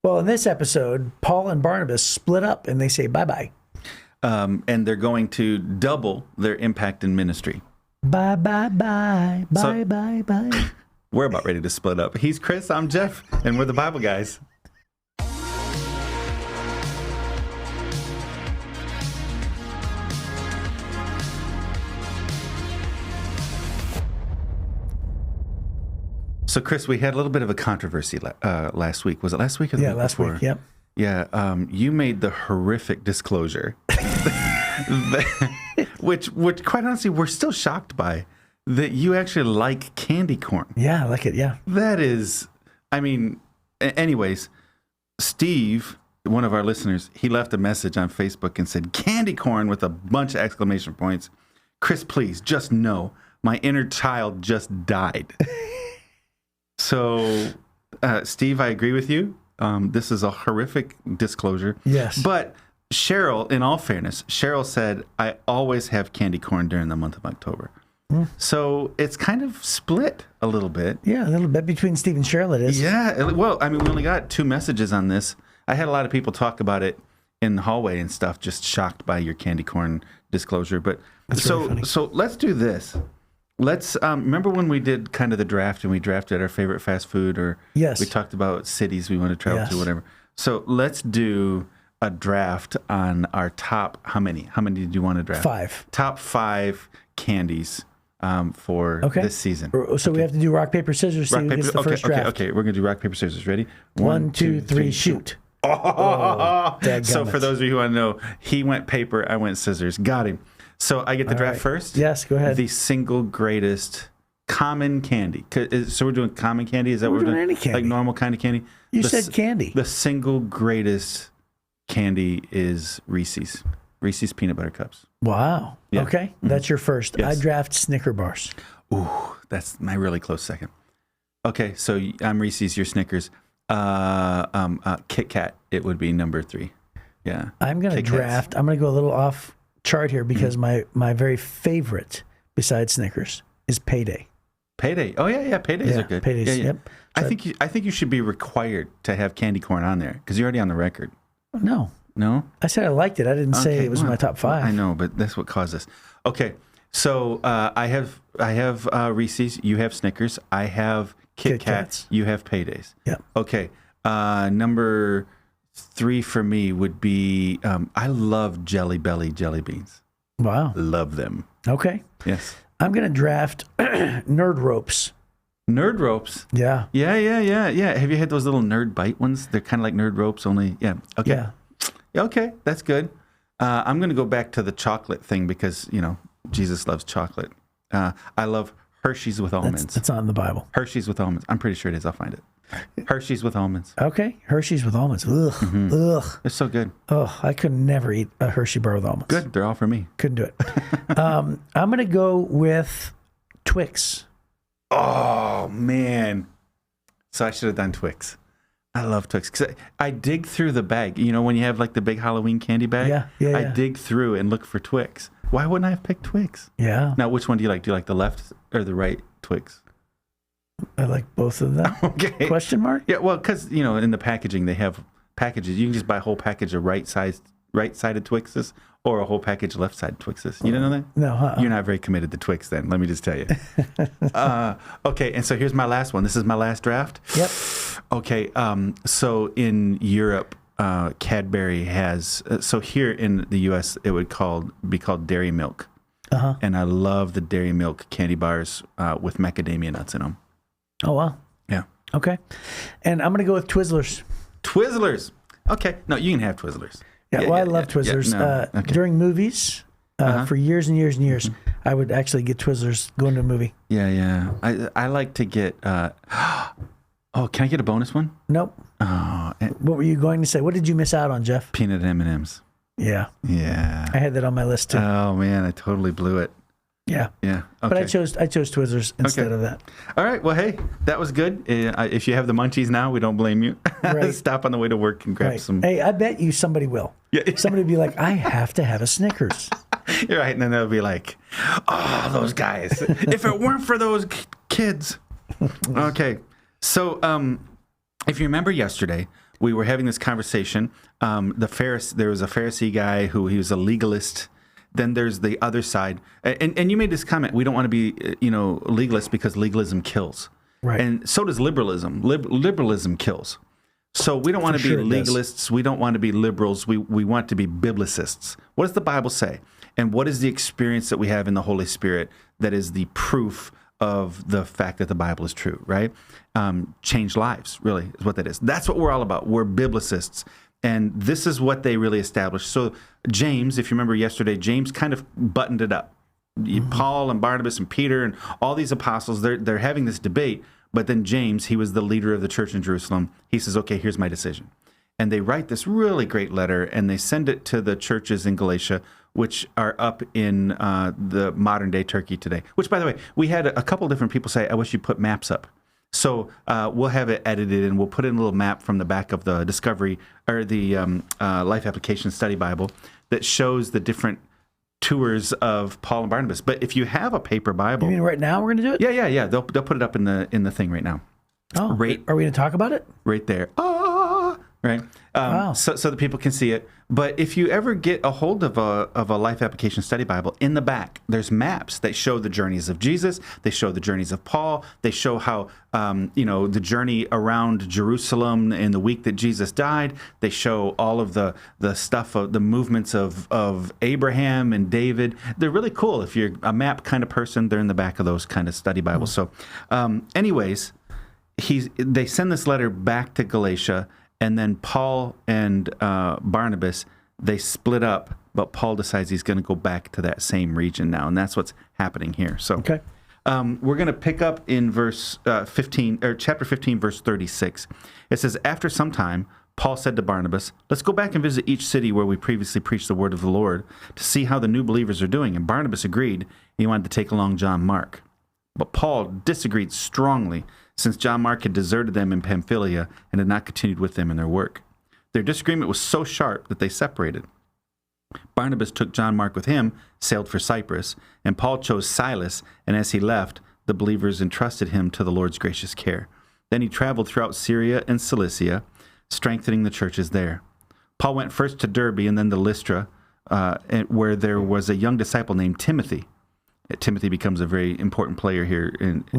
Well, in this episode, Paul and Barnabas split up and they say bye-bye. And they're going to double their impact in ministry. Bye, bye, bye, bye, bye, bye. We're about ready to split up. He's Chris, I'm Jeff, and we're the Bible guys. So, Chris, we had a little bit of a controversy last week. Was it last week or the week last before? week, yep. Yeah, you made the horrific disclosure, which quite honestly, we're still shocked by, that you actually like candy corn. Yeah, I like it, yeah. That is, I mean, anyways, Steve, one of our listeners, he left a message on Facebook and said, candy corn with a bunch of exclamation points. Chris, please, just know, my inner child just died. So, Steve, I agree with you. This is a horrific disclosure. Yes. But Cheryl, in all fairness, Cheryl said, I always have candy corn during the month of October. So it's kind of split a little bit. Yeah, a little bit between Steve and Cheryl it is. Yeah. Well, I mean, we only got 2 messages on this. I had a lot of people talk about it in the hallway and stuff, just shocked by your candy corn disclosure. But That's really funny. So let's do this. Let's remember when we did kind of the draft and we drafted our favorite fast food, or Yes. we talked about cities we want to travel to, Yes. whatever. So let's do a draft on our top. How many did you want to draft? 5. Top 5 candies for this season. So we have to do rock, paper, scissors. See who gets the first draft. Okay. We're gonna do rock, paper, scissors. Ready? 1, 2, 3, shoot. Oh, so dadgummit. for those of you who want to know, he went paper, I went scissors. Got him. So I get the draft first? Yes, go ahead. The single greatest common candy. So we're doing common candy? Is that We're what we're doing doing? any candy. Like normal kind of candy? You The said candy. The single greatest candy is Reese's. Reese's peanut butter cups. Wow. Yeah. Okay, that's your first. Yes. I draft Snicker bars. Ooh, that's my really close second. Okay, so I'm Reese's, you're Snickers. Kit Kat, it would be number 3. Yeah. I'm going to Kit Kats. draft. I'm going to go a little off chart here because my very favorite besides Snickers is Payday. Payday. Oh yeah, Paydays are good. Paydays. Yeah, yeah. Yep. I think you should be required to have candy corn on there because you're already on the record. No, No? I said I liked it. I didn't say Okay, it was well, my top 5. I know, but that's what caused this. Okay, so I have Reese's. You have Snickers. I have Kit Kit Kats. Kats. You have Paydays. Yep. Okay. Number 3 for me would be I love Jelly Belly jelly beans. Wow. Love them. Okay. Yes. I'm going to draft Nerd Ropes. Nerd ropes. Yeah. Yeah. Have you had those little Nerd Bite ones? They're kind of like Nerd ropes, only Okay. Yeah. Okay, that's good. I'm going to go back to the chocolate thing because, Jesus loves chocolate. I love Hershey's with almonds. That's not in the Bible. Hershey's with almonds. I'm pretty sure it is. I'll find it. Hershey's with almonds. Okay. Hershey's with almonds. Ugh. Mm-hmm. Ugh. It's so good. Oh, I could never eat a Hershey bar with almonds. Good. They're all for me. Couldn't do it. I'm going to go with Twix. Oh, man. So I should have done Twix. I love Twix because I dig through the bag. You know, when you have like the big Halloween candy bag? Yeah. I dig through and look for Twix. Why wouldn't I have picked Twix? Yeah. Now, which one do you like? Do you like the left or the right Twix? I like both of them. Okay. Question mark? Yeah, well, because, in the packaging, they have packages. You can just buy a whole package of right-sided Twixes or a whole package of left-sided Twixes. You didn't know that? No. You're not very committed to Twix then, let me just tell you. Okay, and so here's my last one. This is my last draft. Yep. Okay, so in Europe, Cadbury has, so here in the U.S., it would be called Dairy Milk. Uh-huh. And I love the Dairy Milk candy bars with macadamia nuts in them. Oh, wow. Yeah. Okay. And I'm going to go with Twizzlers. Twizzlers. Okay. No, you can have Twizzlers. Yeah, I love Twizzlers. no, okay. During movies, for years and years and years, I would actually get Twizzlers going to a movie. Yeah. I like to get, can I get a bonus one? Nope. Oh, What were you going to say? What did you miss out on, Jeff? peanut M&Ms. Yeah. Yeah. I had that on my list too. Oh, man, I totally blew it. Yeah. Yeah. Okay. But I chose Twizzlers instead of that. All right. Well, hey, that was good. If you have the munchies now, we don't blame you. Right. Stop on the way to work and grab Right. some. Hey, I bet you somebody will. Yeah. Somebody will be like, I have to have a Snickers. You're right. And then they'll be like, oh, those guys. If it weren't for those kids. Okay. So if you remember yesterday, we were having this conversation. There was a Pharisee guy he was a legalist. Then there's the other side. And you made this comment, we don't want to be, legalist because legalism kills. Right. And so does liberalism. Liberalism kills. So we don't want to be legalists. We don't want to be liberals. We want to be biblicists. What does the Bible say? And what is the experience that we have in the Holy Spirit that is the proof of the fact that the Bible is true, right? Change lives, really, is what that is. That's what we're all about. We're biblicists. And this is what they really established. So James, if you remember yesterday, James kind of buttoned it up. Paul and Barnabas and Peter and all these apostles, they're having this debate. But then James, he was the leader of the church in Jerusalem. He says, okay, here's my decision. And they write this really great letter, and they send it to the churches in Galatia, which are up in the modern-day Turkey today. Which, by the way, we had a couple different people say, I wish you put maps up. So we'll have it edited, and we'll put in a little map from the back of the Discovery, or the Life Application Study Bible, that shows the different tours of Paul and Barnabas. But if you have a paper Bible, You mean right now we're going to do it? yeah, they'll put it up in the thing right now. Oh, Right. Are we going to talk about it? Right there. Right. Wow. So that people can see it. But if you ever get a hold of a Life Application Study Bible, in the back there's maps that show the journeys of Jesus. They show the journeys of Paul. They show how the journey around Jerusalem in the week that Jesus died. They show all of the stuff of the movements of Abraham and David. They're really cool. If you're a map kind of person, they're in the back of those kind of study Bibles. So, anyways, they send this letter back to Galatia. And then Paul and Barnabas, they split up, but Paul decides he's going to go back to that same region now, and that's what's happening here. So, Okay. we're going to pick up in chapter 15, verse 36. It says, after some time, Paul said to Barnabas, let's go back and visit each city where we previously preached the word of the Lord to see how the new believers are doing. And Barnabas agreed. He wanted to take along John Mark. But Paul disagreed strongly, since John Mark had deserted them in Pamphylia and had not continued with them in their work. Their disagreement was so sharp that they separated. Barnabas took John Mark with him, sailed for Cyprus, and Paul chose Silas, and as he left, the believers entrusted him to the Lord's gracious care. Then he traveled throughout Syria and Cilicia, strengthening the churches there. Paul went first to Derbe and then to Lystra, where there was a young disciple named Timothy. Timothy becomes a very important player here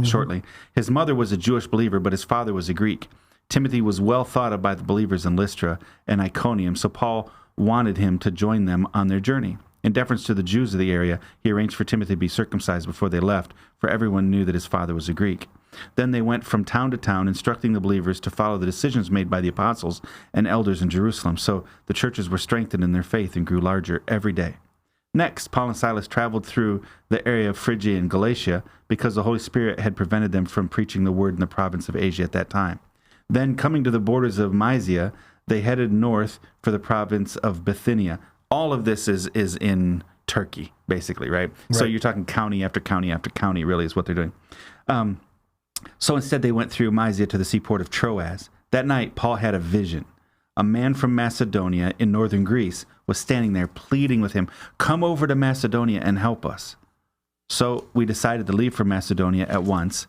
shortly. His mother was a Jewish believer, but his father was a Greek. Timothy was well thought of by the believers in Lystra and Iconium, so Paul wanted him to join them on their journey. In deference to the Jews of the area, he arranged for Timothy to be circumcised before they left, for everyone knew that his father was a Greek. Then they went from town to town, instructing the believers to follow the decisions made by the apostles and elders in Jerusalem. So the churches were strengthened in their faith and grew larger every day. Next, Paul and Silas traveled through the area of Phrygia and Galatia because the Holy Spirit had prevented them from preaching the word in the province of Asia at that time. Then, coming to the borders of Mysia, they headed north for the province of Bithynia. All of this is in Turkey, basically, right? So you're talking county after county after county, really, is what they're doing. So instead, they went through Mysia to the seaport of Troas. That night, Paul had a vision. A man from Macedonia in northern Greece was standing there pleading with him, come over to Macedonia and help us. So we decided to leave for Macedonia at once,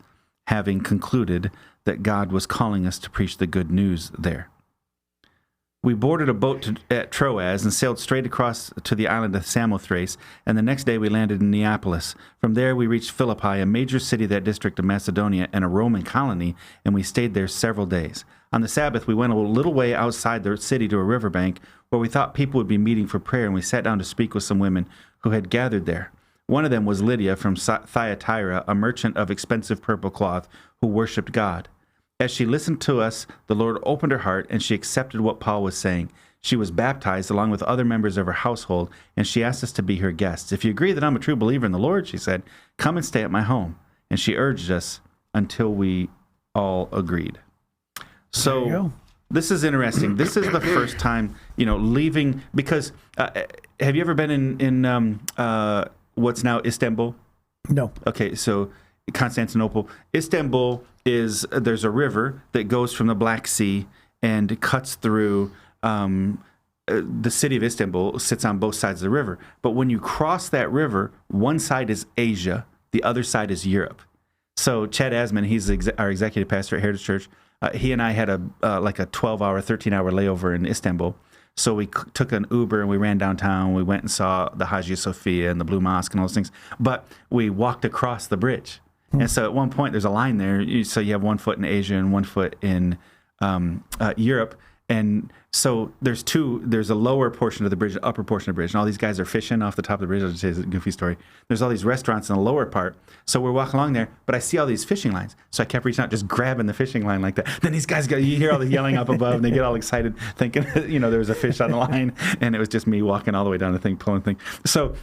having concluded that God was calling us to preach the good news there. We boarded a boat at Troas and sailed straight across to the island of Samothrace, and the next day we landed in Neapolis. From there we reached Philippi, a major city of that district of Macedonia and a Roman colony, and we stayed there several days. On the Sabbath, we went a little way outside the city to a riverbank where we thought people would be meeting for prayer, and we sat down to speak with some women who had gathered there. One of them was Lydia from Thyatira, a merchant of expensive purple cloth who worshipped God. As she listened to us, the Lord opened her heart, and she accepted what Paul was saying. She was baptized along with other members of her household, and she asked us to be her guests. If you agree that I'm a true believer in the Lord, she said, come and stay at my home. And she urged us until we all agreed. So this is interesting. This is the first time, leaving, because have you ever been in what's now Istanbul? No. Okay, so Constantinople. Istanbul there's a river that goes from the Black Sea and cuts through the city of Istanbul, sits on both sides of the river. But when you cross that river, one side is Asia, the other side is Europe. So Chad Asman, he's our executive pastor at Heritage Church. he and I had like a 12-hour, 13-hour layover in Istanbul. So we took an Uber and we ran downtown. We went and saw the Hagia Sophia and the Blue Mosque and all those things. But we walked across the bridge. And so at one point, there's a line there. So you have 1 foot in Asia and 1 foot in Europe. And so there's a lower portion of the bridge, an upper portion of the bridge. And all these guys are fishing off the top of the bridge. I'll just say it's a goofy story. There's all these restaurants in the lower part. So we're walking along there, but I see all these fishing lines. So I kept reaching out, just grabbing the fishing line like that. Then these guys you hear all the yelling up above, and they get all excited, thinking, there was a fish on the line. And it was just me walking all the way down the thing, pulling the thing. So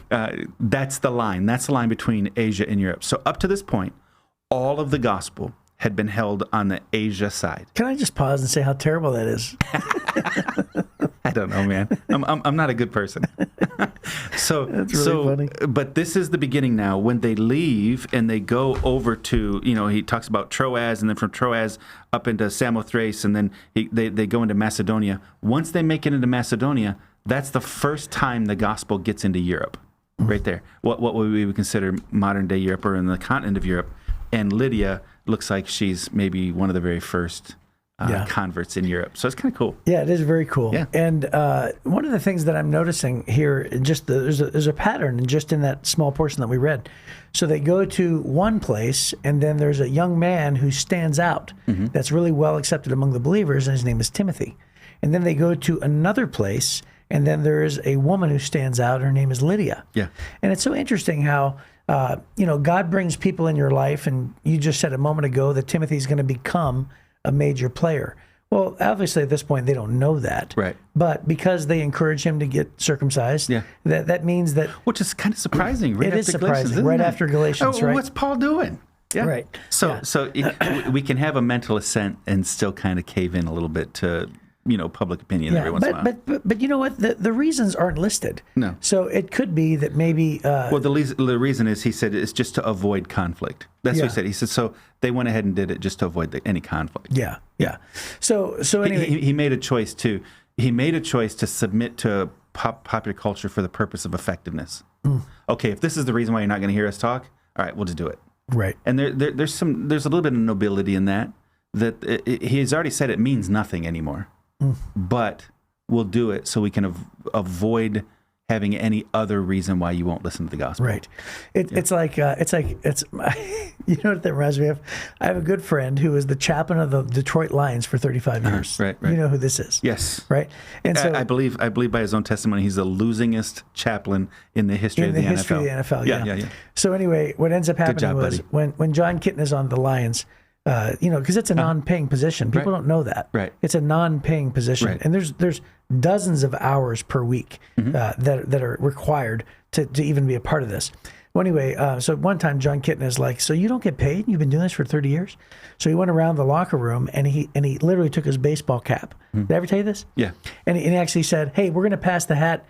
that's the line. That's the line between Asia and Europe. So up to this point, all of the gospel had been held on the Asia side. Can I just pause and say how terrible that is? I don't know, man. I'm not a good person. That's really funny. But this is the beginning now. When they leave and they go over to, he talks about Troas, and then from Troas up into Samothrace, and then they go into Macedonia. Once they make it into Macedonia, that's the first time the gospel gets into Europe, right there. What we would consider modern day Europe, or in the continent of Europe. And Lydia looks like she's maybe one of the very first converts in Europe. So it's kind of cool. Yeah, it is very cool. Yeah. And one of the things that I'm noticing here, there's a pattern just in that small portion that we read. So they go to one place, and then there's a young man who stands out that's really well accepted among the believers, and his name is Timothy. And then they go to another place, and then there is a woman who stands out. Her name is Lydia. Yeah. And it's so interesting how God brings people in your life, and you just said a moment ago that Timothy's going to become a major player. Well, obviously at this point they don't know that. Right. But because they encourage him to get circumcised, that means that... Which is kind of surprising. Right, it is surprising. Right after Galatians, right? What's Paul doing? Yeah. Right. So we can have a mental assent and still kind of cave in a little bit to public opinion every once in a while. But you know what? The reasons aren't listed. No. So it could be that maybe... the reason is, he said, it's just to avoid conflict. That's what he said. He said, so they went ahead and did it just to avoid any conflict. Yeah. So anyway... He made a choice to... He made a choice to submit to popular culture for the purpose of effectiveness. Okay, if this is the reason why you're not going to hear us talk, all right, we'll just do it. Right. And there's a little bit of nobility in that he's already said it means nothing anymore. But we'll do it so we can avoid having any other reason why you won't listen to the gospel. Right. It's like you know what that reminds me of? I have a good friend who was the chaplain of the Detroit Lions for 35 years. Right. You know who this is? Yes. Right. And so I believe by his own testimony, he's the losingest chaplain in the history of the NFL. In the history of the NFL. Yeah. So anyway, what ends up happening was buddy. when John Kitten is on the Lions, because it's a non-paying position. People don't know that. Right. It's a non-paying position, right. and there's dozens of hours per week that are required to even be a part of this. Well, anyway, so one time John Kitten is like, "So you don't get paid? You've been doing this for 30 years?" So he went around the locker room and he literally took his baseball cap. Did I ever tell you this? Yeah. And he actually said, "Hey, we're going to pass the hat.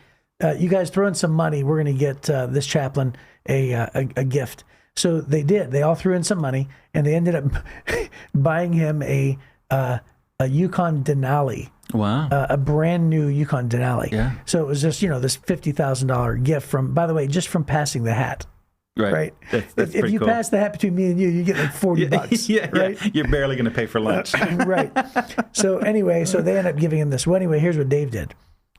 You guys throw in some money. We're going to get this chaplain a gift." So they did. They all threw in some money, and they ended up buying him a Yukon Denali. Wow. A brand new Yukon Denali. Yeah. So it was just, this $50,000 gift from, by the way, just from passing the hat. Right. That's if you cool. pass the hat between me and you get like $40. Right. You're barely going to pay for lunch. Right. So anyway, they end up giving him this. Well, anyway, here's what Dave did.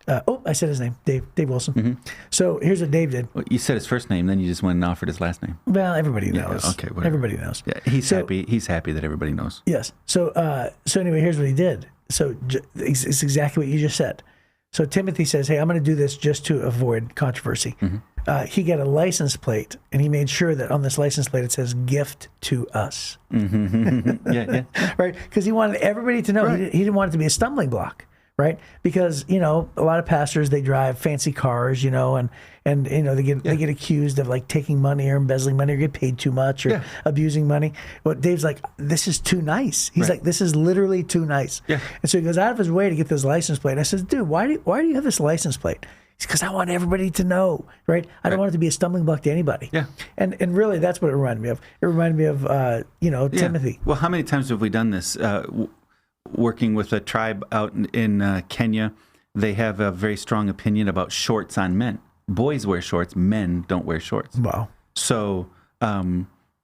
I said his name, Dave Wilson. Mm-hmm. So here's what Dave did. Well, you said his first name, then you just went and offered his last name. Well, everybody knows. Okay, whatever. Everybody knows. Yeah, he's happy. He's happy that everybody knows. Yes. So anyway, here's what he did. So it's exactly what you just said. So Timothy says, "Hey, I'm going to do this just to avoid controversy." Mm-hmm. He got a license plate, and he made sure that on this license plate it says "Gift to us." Mm-hmm. Yeah. Right? Because he wanted everybody to know. Right. He didn't want it to be a stumbling block. Right, because a lot of pastors, they drive fancy cars, and they get accused of like taking money or embezzling money or get paid too much or abusing money. Well, Dave's like, this is too nice. He's like, this is literally too nice. Yeah. And so he goes out of his way to get this license plate. And I said, dude, why do you have this license plate? Because I want everybody to know, right? I don't want it to be a stumbling block to anybody. Yeah. And really, that's what it reminded me of. It reminded me of Timothy. Well, how many times have we done this? Working with a tribe out in Kenya, they have a very strong opinion about shorts on men. Boys wear shorts, men don't wear shorts. Wow. So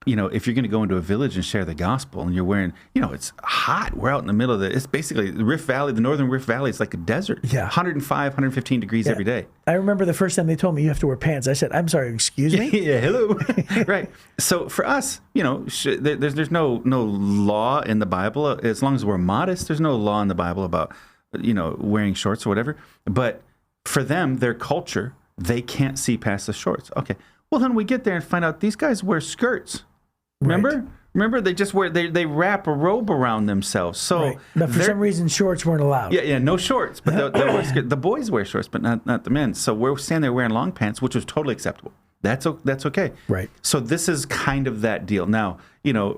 if you're going to go into a village and share the gospel and you're wearing, it's hot. We're out in the middle of it's basically the Rift Valley, the northern Rift Valley. It's like a desert. Yeah. 105, 115 degrees every day. I remember the first time they told me you have to wear pants. I said, I'm sorry, excuse me? Yeah, hello. Right. So for us, there's no law in the Bible. As long as we're modest, there's no law in the Bible about, wearing shorts or whatever. But for them, their culture, they can't see past the shorts. Okay. Well, then we get there and find out these guys wear skirts. Remember? Right. Remember, they just they wrap a robe around themselves. So, right. But for some reason, shorts weren't allowed. Yeah, no shorts. But the boys wear shorts, but not the men. So we're standing there wearing long pants, which was totally acceptable. That's okay. Right. So this is kind of that deal. Now,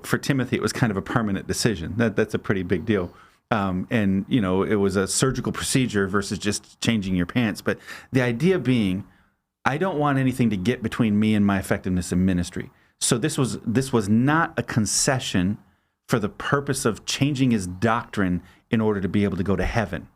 for Timothy, it was kind of a permanent decision. That's a pretty big deal. And it was a surgical procedure versus just changing your pants. But the idea being, I don't want anything to get between me and my effectiveness in ministry. So this was not a concession for the purpose of changing his doctrine in order to be able to go to heaven.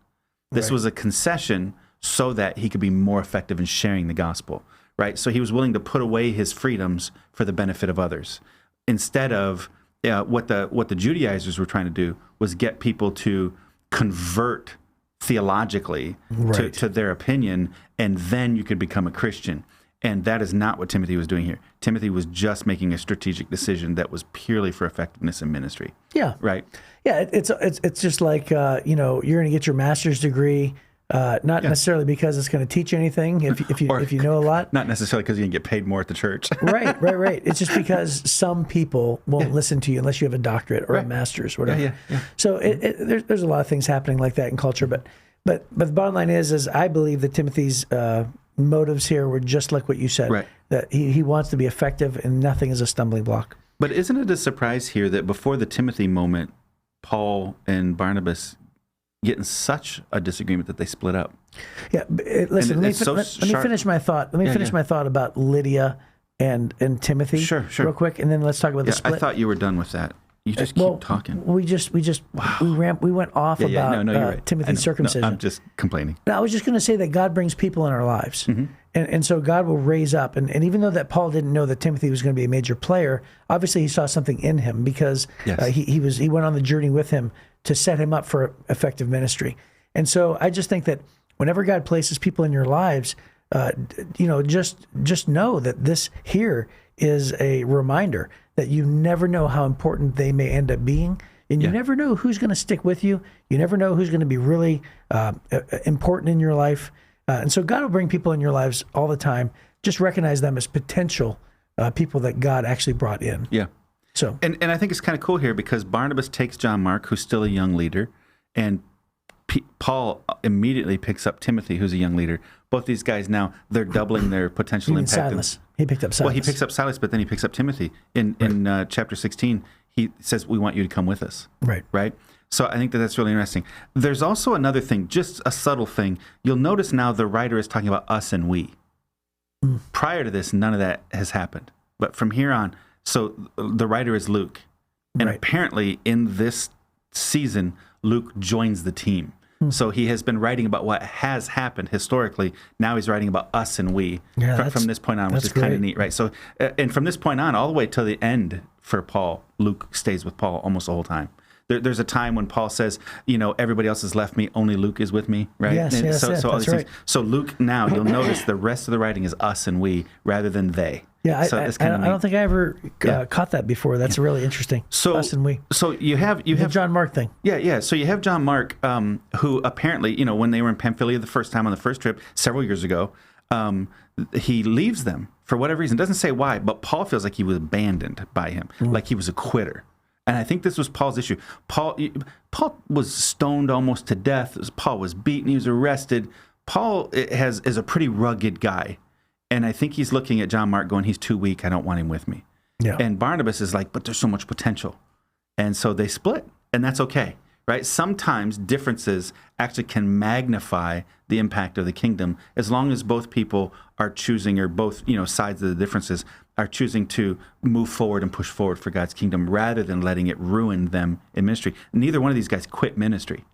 This was a concession so that he could be more effective in sharing the gospel, right? So he was willing to put away his freedoms for the benefit of others. Instead of what the Judaizers were trying to do was get people to convert theologically to their opinion, and then you could become a Christian. And that is not what Timothy was doing here. Timothy was just making a strategic decision that was purely for effectiveness in ministry. Yeah. Right. Yeah. It's just like, you're going to get your master's degree, not necessarily because it's going to teach you anything if you know a lot. Not necessarily because you can get paid more at the church. Right. It's just because some people won't listen to you unless you have a doctorate or a master's, whatever. Yeah. So there's a lot of things happening like that in culture. But the bottom line is I believe that Timothy's motives here were just like what you said, right. That he wants to be effective and nothing is a stumbling block. But isn't it a surprise here that before the Timothy moment, Paul and Barnabas get in such a disagreement that they split up? Yeah, listen, let me finish my thought. Let me finish my thought about Lydia and Timothy sure. real quick, and then let's talk about the split. I thought you were done with that. You just keep talking. We went off about Timothy's circumcision. No, I'm just complaining. No, I was just going to say that God brings people in our lives. Mm-hmm. And so God will raise up. And even though that Paul didn't know that Timothy was going to be a major player, obviously he saw something in him because he went on the journey with him to set him up for effective ministry. And so I just think that whenever God places people in your lives, just know that this here is a reminder that you never know how important they may end up being. And you never know who's going to stick with you. You never know who's going to be really important in your life. And so God will bring people in your lives all the time. Just recognize them as potential people that God actually brought in. Yeah. So and I think it's kind of cool here because Barnabas takes John Mark, who's still a young leader, and Paul immediately picks up Timothy, who's a young leader. Both these guys now, they're doubling their potential impact. Silas. He picked up Silas. Well, he picks up Silas, but then he picks up Timothy. In chapter 16, he says, we want you to come with us. Right? So I think that's really interesting. There's also another thing, just a subtle thing. You'll notice now the writer is talking about us and we. Prior to this, none of that has happened. But from here on, so the writer is Luke. And apparently in this season, Luke joins the team. So he has been writing about what has happened historically. Now he's writing about us and we from this point on, which is kind of neat, right? So, and from this point on, all the way till the end for Paul, Luke stays with Paul almost the whole time. There's a time when Paul says, everybody else has left me, only Luke is with me, right? Yes, so all these things. So Luke now, you'll notice the rest of the writing is us and we rather than they. Yeah, I don't think I ever caught that before. That's really interesting. So, us and we. So you have the John Mark thing. Yeah. So you have John Mark, who apparently, when they were in Pamphylia the first time on the first trip several years ago, he leaves them for whatever reason. Doesn't say why, but Paul feels like he was abandoned by him, like he was a quitter. And I think this was Paul's issue. Paul was stoned almost to death. Paul was beaten. He was arrested. Paul is a pretty rugged guy. And I think he's looking at John Mark going, he's too weak. I don't want him with me. Yeah. And Barnabas is like, but there's so much potential. And so they split. And that's okay, right? Sometimes differences actually can magnify the impact of the kingdom as long as both people are choosing, or both sides of the differences are choosing to move forward and push forward for God's kingdom rather than letting it ruin them in ministry. Neither one of these guys quit ministry.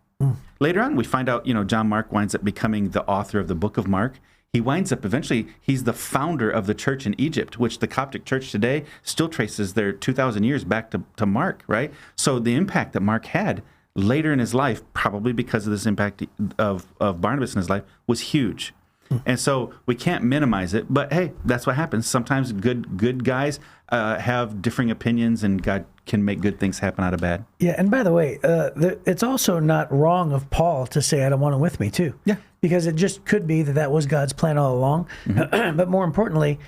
Later on, we find out, John Mark winds up becoming the author of the book of Mark. he winds up eventually, he's the founder of the church in Egypt, which the Coptic church today still traces their 2,000 years back to Mark, right? So the impact that Mark had later in his life, probably because of this impact of Barnabas in his life, was huge. And so we can't minimize it, but hey, that's what happens. Sometimes good guys have differing opinions, and God can make good things happen out of bad. Yeah, and by the way, it's also not wrong of Paul to say, I don't want him with me, too. Yeah. Because it just could be that was God's plan all along. But more importantly,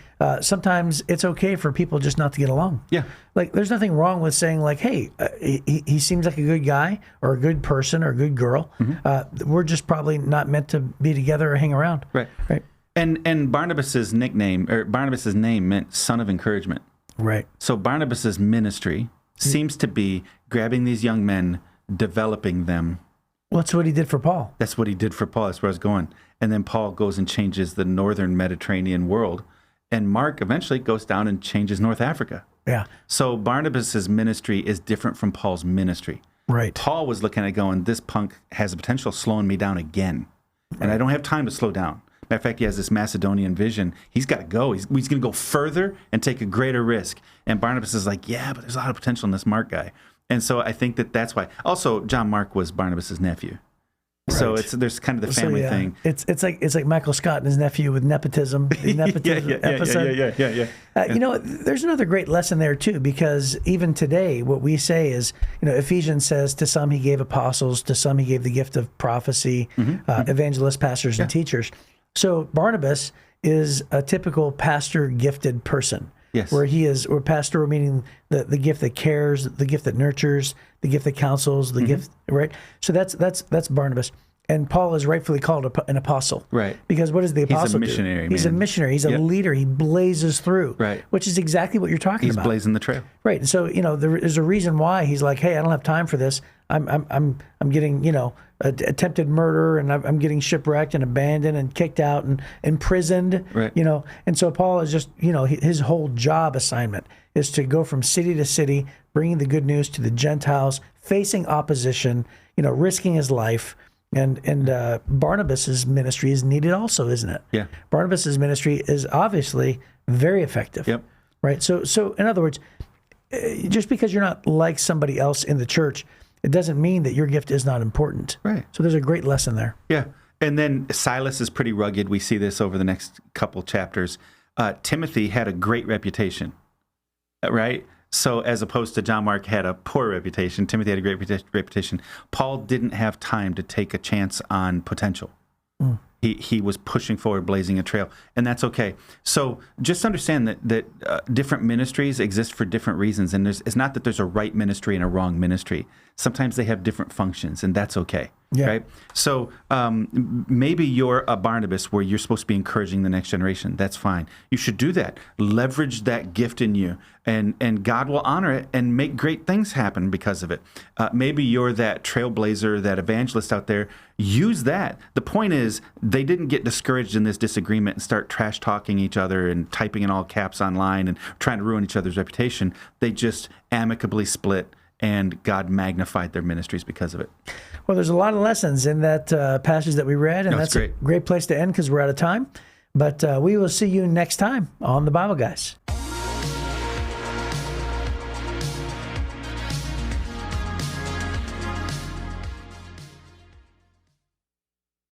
sometimes it's okay for people just not to get along. Yeah. Like, there's nothing wrong with saying, like, hey, he seems like a good guy or a good person or a good girl. We're just probably not meant to be together or hang around. Right. Right. And Barnabas's name meant son of encouragement. Right. So Barnabas's ministry seems to be grabbing these young men, developing them. Well, that's what he did for Paul. That's what he did for Paul. That's where I was going. And then Paul goes and changes the northern Mediterranean world. And Mark eventually goes down and changes North Africa. Yeah. So Barnabas's ministry is different from Paul's ministry. Right. Paul was looking at going, this punk has the potential of slowing me down again. And I don't have time to slow down. Matter of fact, he has this Macedonian vision. He's got to go. He's going to go further and take a greater risk. And Barnabas is like, yeah, but there's a lot of potential in this Mark guy. And so I think that's why. Also, John Mark was Barnabas's nephew. Right. So there's kind of the family thing. It's like Michael Scott and his nephew with nepotism. Episode. Yeah. There's another great lesson there too, because even today, what we say is, Ephesians says, to some he gave apostles, to some he gave the gift of prophecy, evangelists, pastors, and teachers. So Barnabas is a typical pastor-gifted person. Yes. Where pastoral meaning the gift that cares, the gift that nurtures, the gift that counsels, the gift, right? So that's Barnabas. And Paul is rightfully called an apostle. Right. Because what does the apostle do? He's a missionary, He's a missionary. He's a leader. He blazes through. Right. Which is exactly what you're talking about. He's blazing the trail. Right. And so, there's a reason why he's like, hey, I don't have time for this. I'm getting, attempted murder, and I'm getting shipwrecked and abandoned and kicked out and imprisoned. Right. And so Paul is just, his whole job assignment is to go from city to city, bringing the good news to the Gentiles, facing opposition, risking his life. And Barnabas's ministry is needed also, isn't it? Yeah. Barnabas's ministry is obviously very effective. Yep. Right. So in other words, just because you're not like somebody else in the church, it doesn't mean that your gift is not important. Right. So there's a great lesson there. Yeah. And then Silas is pretty rugged. We see this over the next couple chapters. Timothy had a great reputation, right? So as opposed to John Mark had a poor reputation, Timothy had a great reputation. Paul didn't have time to take a chance on potential. He was pushing forward, blazing a trail, and that's okay. So just understand that different ministries exist for different reasons, and it's not that there's a right ministry and a wrong ministry. Sometimes they have different functions, and that's okay. Yeah. Right? So maybe you're a Barnabas where you're supposed to be encouraging the next generation. That's fine. You should do that. Leverage that gift in you, and God will honor it and make great things happen because of it. Maybe you're that trailblazer, that evangelist out there. Use that. The point is, they didn't get discouraged in this disagreement and start trash talking each other and typing in all caps online and trying to ruin each other's reputation. They just amicably split, and God magnified their ministries because of it. Well, there's a lot of lessons in that passage that we read, and that's a great place to end because we're out of time. But we will see you next time on the Bible Guys.